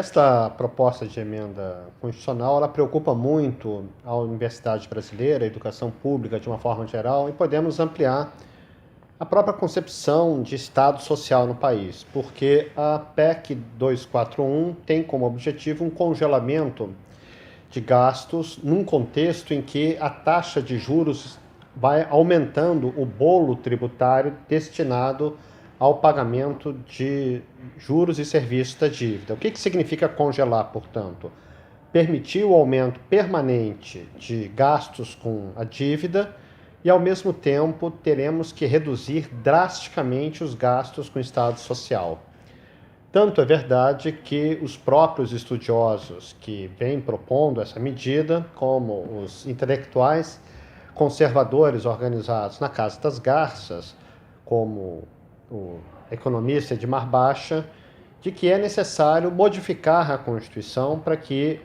Esta proposta de emenda constitucional, ela preocupa muito a universidade brasileira, a educação pública de uma forma geral, e podemos ampliar a própria concepção de Estado social no país, porque a PEC 241 tem como objetivo um congelamento de gastos num contexto em que a taxa de juros vai aumentando o bolo tributário destinado ao pagamento de juros e serviços da dívida. O que significa congelar, portanto? Permitir o aumento permanente de gastos com a dívida e, ao mesmo tempo, teremos que reduzir drasticamente os gastos com o Estado social. Tanto é verdade que os próprios estudiosos que vêm propondo essa medida, como os intelectuais conservadores organizados na Casa das Garças, como o economista Edmar Baixa, de que é necessário modificar a Constituição para que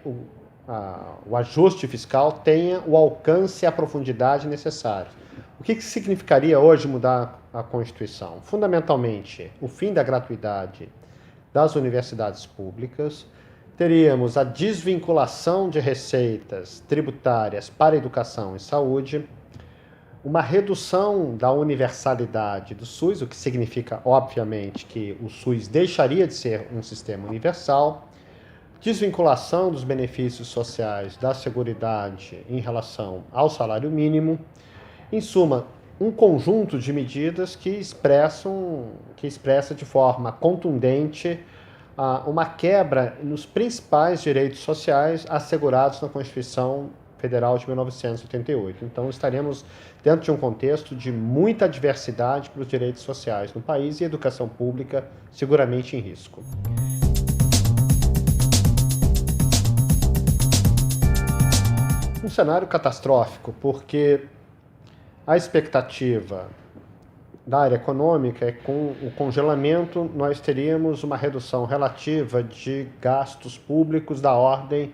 o ajuste fiscal tenha o alcance e a profundidade necessários. O que significaria hoje mudar a Constituição? Fundamentalmente, o fim da gratuidade das universidades públicas, teríamos a desvinculação de receitas tributárias para educação e saúde, uma redução da universalidade do SUS, o que significa, obviamente, que o SUS deixaria de ser um sistema universal, desvinculação dos benefícios sociais da Seguridade em relação ao salário mínimo, em suma, um conjunto de medidas que expressa de forma contundente uma quebra nos principais direitos sociais assegurados na Constituição Federal de 1988. Então, estaremos dentro de um contexto de muita diversidade para os direitos sociais no país e a educação pública seguramente em risco. Um cenário catastrófico, porque a expectativa da área econômica é que com o congelamento nós teríamos uma redução relativa de gastos públicos da ordem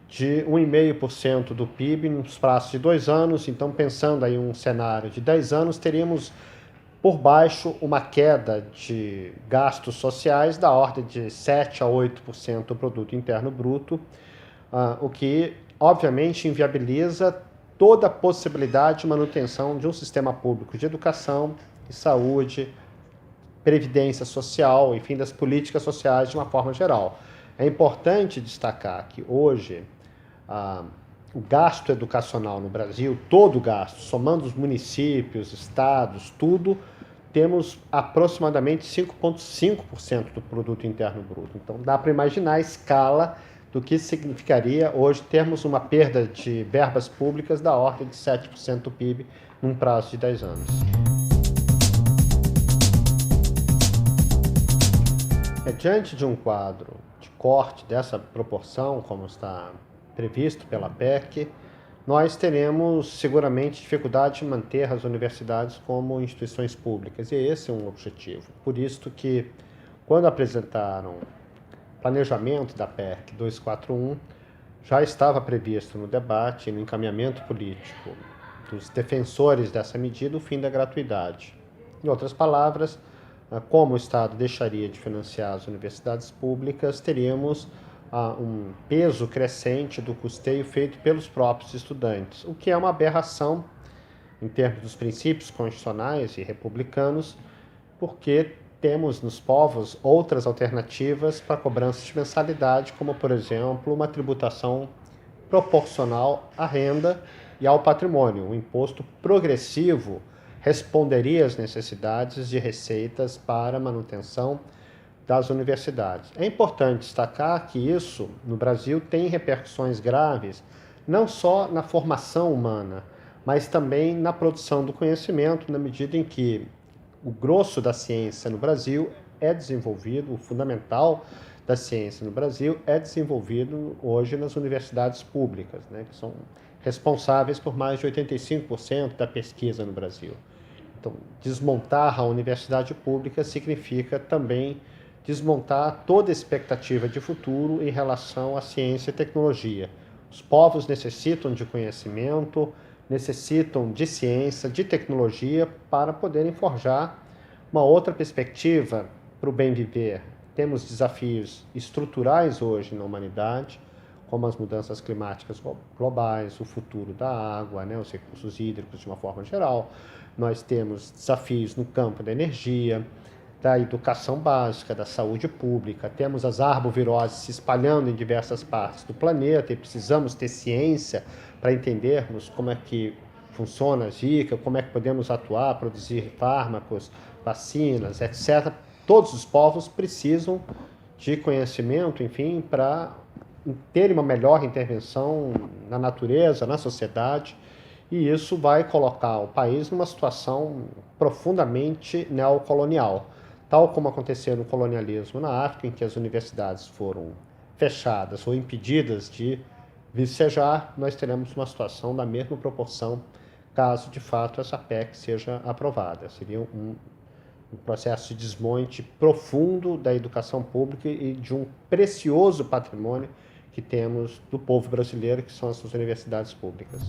de 1,5% do PIB nos prazos de 2 anos. Então, pensando aí um cenário de 10 anos, teríamos por baixo uma queda de gastos sociais da ordem de 7 a 8% do produto interno bruto, o que obviamente inviabiliza toda a possibilidade de manutenção de um sistema público de educação e saúde, previdência social, enfim, das políticas sociais de uma forma geral. É importante destacar que hoje o gasto educacional no Brasil, todo o gasto, somando os municípios, estados, tudo, temos aproximadamente 5,5% do produto interno bruto. Então dá para imaginar a escala do que significaria hoje termos uma perda de verbas públicas da ordem de 7% do PIB num prazo de 10 anos. Diante de um quadro de corte dessa proporção, como está previsto pela PEC, nós teremos seguramente dificuldade de manter as universidades como instituições públicas, e esse é um objetivo. Por isso que, quando apresentaram o planejamento da PEC 241, já estava previsto no debate e no encaminhamento político dos defensores dessa medida o fim da gratuidade. Em outras palavras, como o Estado deixaria de financiar as universidades públicas, teríamos um peso crescente do custeio feito pelos próprios estudantes, o que é uma aberração em termos dos princípios constitucionais e republicanos, porque temos nos povos outras alternativas para cobrança de mensalidade, como, por exemplo, uma tributação proporcional à renda e ao patrimônio. O imposto progressivo responderia às necessidades de receitas para a manutenção das universidades. É importante destacar que isso, no Brasil, tem repercussões graves, não só na formação humana, mas também na produção do conhecimento, na medida em que o grosso da ciência no Brasil é desenvolvido, o fundamental da ciência no Brasil é desenvolvido hoje nas universidades públicas, né, que são responsáveis por mais de 85% da pesquisa no Brasil. Então, desmontar a universidade pública significa também desmontar toda expectativa de futuro em relação à ciência e tecnologia. Os povos necessitam de conhecimento, necessitam de ciência, de tecnologia para poderem forjar uma outra perspectiva para o bem viver temos desafios estruturais hoje na humanidade, como as mudanças climáticas globais, o futuro da água, né, os recursos hídricos de uma forma geral. Nós temos desafios no campo da energia, da educação básica, da saúde pública. Temos as arboviroses se espalhando em diversas partes do planeta e precisamos ter ciência para entendermos como é que funciona a zika, como é que podemos atuar, produzir fármacos, vacinas, etc. Todos os povos precisam de conhecimento, enfim, para ter uma melhor intervenção na natureza, na sociedade, e isso vai colocar o país numa situação profundamente neocolonial, tal como aconteceu no colonialismo na África, em que as universidades foram fechadas ou impedidas de vicejar. Nós teremos uma situação da mesma proporção caso de fato essa PEC seja aprovada. Seria um processo de desmonte profundo da educação pública e de um precioso patrimônio que temos do povo brasileiro, que são as suas universidades públicas.